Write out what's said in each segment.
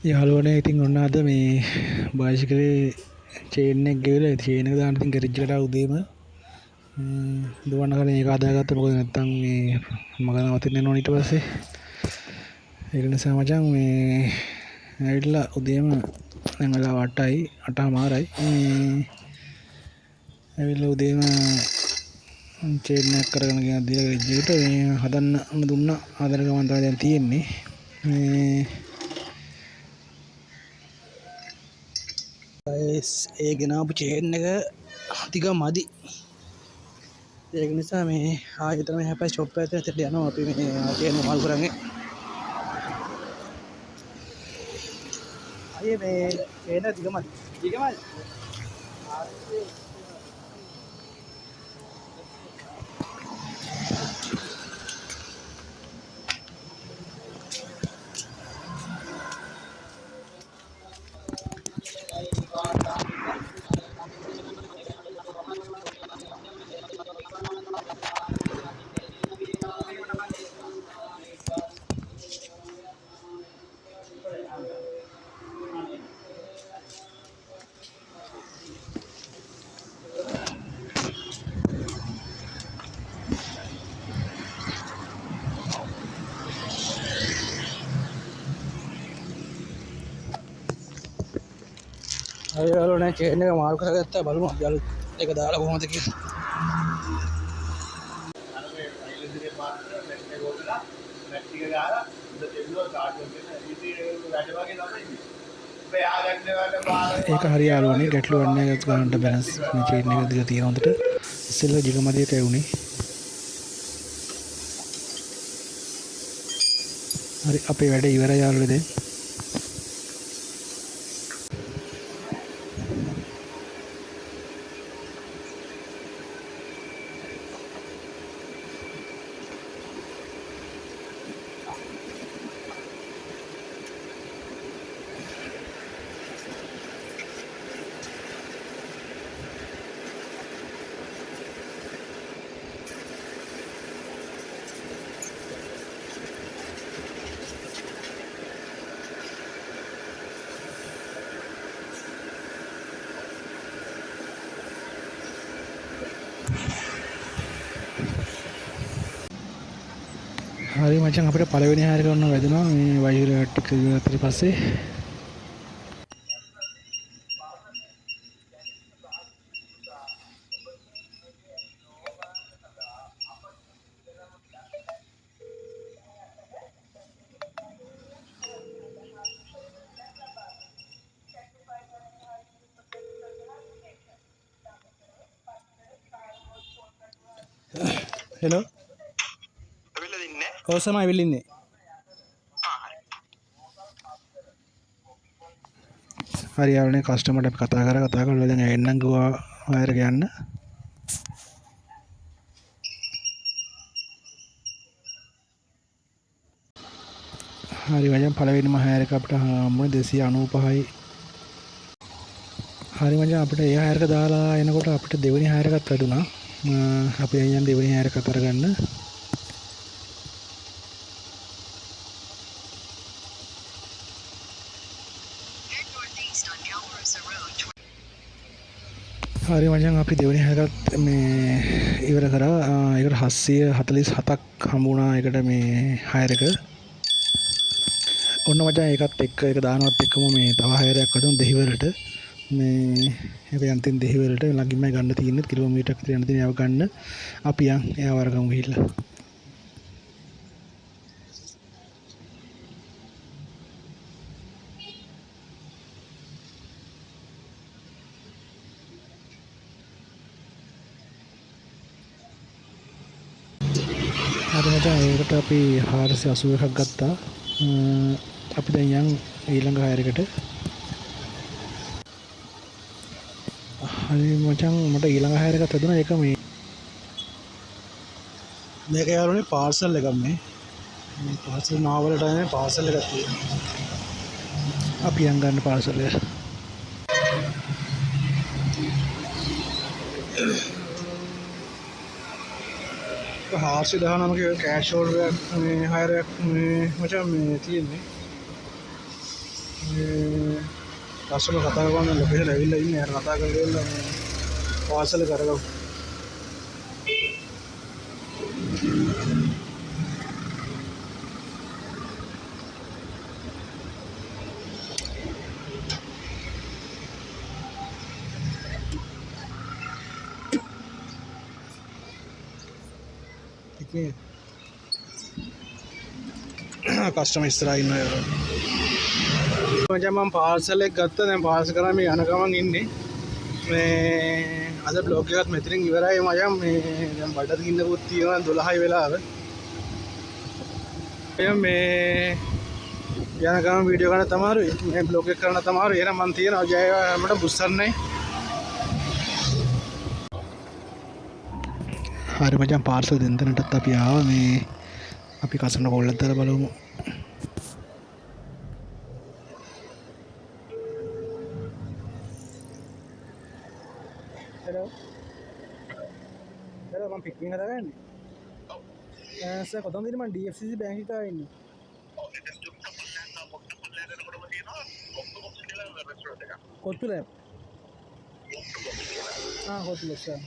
යාළුවනේ ඉතින් ඔන්න අද මේ බයිසිකලේ චේන් එක ගෙවිලා චේන් එක දාන්න ඉතින් ගෑරේජ් එකට උදේම දුවන්න කලින් ඒක හදාගත්තා. මොකද නැත්තම් මේ මග නවතින්න ඕන ඊට පස්සේ ඒක නිසා මචං මේ ඇවිල්ලා උදේම දැන් වෙලාව 8යි 8:00මාරයි මේ ඇවිල්ලා උදේම චේන් එක කරගෙන ගියා දීලා ගෑරේජ් එකට මේ හදන්න දුන්නා. හදන ගමන් තමයි දැන් තියෙන්නේ මේ ඒ ගෙනාපු චේන් එක ටික මදි. ඒක නිසා මේ ආයෙත් මේ හැපයි ෂොප් එකට ඇතුළට යනවා අපි මේ චේන් එක මාරු කරන්නේ. අයියේ මේ චේන් එක ටික මදි. ටික මදි. අයියෝනේ චේන් එක මාරු කරගත්තා. බලමු අපි අලුත් එක දාලා කොහොමද කියලා. අර මේ ෆයිල් ඉදිරියේ පාස් කරලා බැට් එක ගොඩලා බැට් ටික ගාලා උඩ දෙන්නවා චාර්ජ් කරගෙන ඉතින් වැඩ වගේ තමයි. ඔබ යාගන්න වල බාර ඒක හරි යාළුවනේ ගැටලු වන්නේ එකක් ගන්නට බැලන්ස් මේ චේන් එක දිග තියෙන හොඳට ඉස්සෙල්ලා ජිගමදියට ඇවුනේ. හරි අපේ වැඩ ඉවරයි යාළුවනේ දැන්. හරි මචං අපිට පළවෙනි හරියට ඔන්න වැදුනා මේ වයිර් ටික ඉවරට පස්සේ. හෙලෝ ඔව් සමයි වෙලින්නේ. හරි යාළුවනේ කස්ටමර්ට අපි කතා කරලා දැන් එන්නම් ගියා වයර් එක යන්න. හරි මචං පළවෙනිම හයර් එක අපිට හම්බුනේ 295යි. හරි මචං අපිට ඒ හයර් එක දාලා එනකොට අපිට දෙවෙනි හයර් එකත් වැදුනා. අපි යන් දෙවෙනි හයර් එක අතර ගන්න. හරි මචං අපි දෙවෙනි හැරගත් මේ ඉවර කරා. ඒකට 747ක් හම්බුණා. ඒකට මේ හයර් එක ඔන්න මචං ඒකත් එක්ක ඒක දානවත් එක්කම මේ තව හයරයක් වතුන් දෙහිවලට මේ ඒක යන්තින් දෙහිවලට ළඟින්මයි ගන්න තියෙන්නේ. කිලෝමීටර් ක් විතර යන තියෙන ඒව ගන්න අපි යන් එයා වරගමු ගිහිල්ලා. හරි මචං ඒකට අපි 481ක් ගත්තා. අපි දැන් යන් ඊළඟ හයර් එකට. හරි මචං මට ඊළඟ හයර් එකක් හදුනා. ඒක මේක යාළුවනේ පාර්සල් එකක් මේ පාර්සල් නාවලට ආනේ පාර්සල් එකක් තියෙනවා. අපි යන් ගන්න පාර්සල් එක. 419ක කෑෂ් ඕඩරයක් මේ හයරයක් මේ මචං මේ තියෙන්නේ කස්ටමර් කතා කරනවා නම් ලොකේෂන් ඇවිල්ලා ඉන්නේ. යාර කතා කරලා ඉන්න පාර්සල් කරගමු. ඉතින් කස්ටමර් ඉස්සරහා ඉන්නවා යාර. මචං මම පාර්සල් එක ගත්තා. දැන් පාර්සල් කරා මේ යන ගමන් ඉන්නේ. මේ අද බ්ලොග් එකත් මෙතනින් ඉවරයි මචං. මේ දැන් බඩට ගින්නකුත් තියෙනවා 12යි වෙලාව. එයා මේ යන ගමන් වීඩියෝ ගන්න තමාරුයි. මේ බ්ලොග් එක කරන්න තමාරුයි. එහෙනම් මම තියනවා ජය හැමෝටම බුස්සන්නයි. හරි මචං පාර්සල් දෙන්න තැනටත් අපි ආවා. මේ අපි කසන කෝල් එකක් දාලා බලමු. Hello. Hello, I'm picking it again. Sir, කොතනද ඉන්නේ? මම DFCC බැංක් එකේ ඉන්නේ. Kottu lab. Kottu lab sir.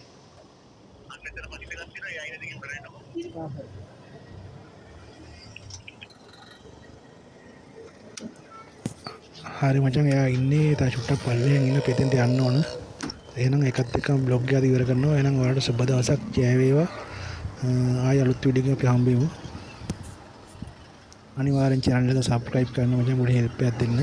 හරි මචං එයා ඉන්නේ තා චුට්ටක් පල්ලෙන් ඉන්න පෙතෙන්ට යන්න ඕන. එහෙනම් එකත් එක්කම බ්ලොග් එක ඉවර කරනවා. එහෙනම් ඔයාලට සුබ දවසක් ජය වේවා. ආයෙ අලුත් වීඩියෝ එකක් අපි හම්බෙමු. අනිවාර්යෙන් channel එක subscribe කරන්න මචං. මුල help එකක් දෙන්න.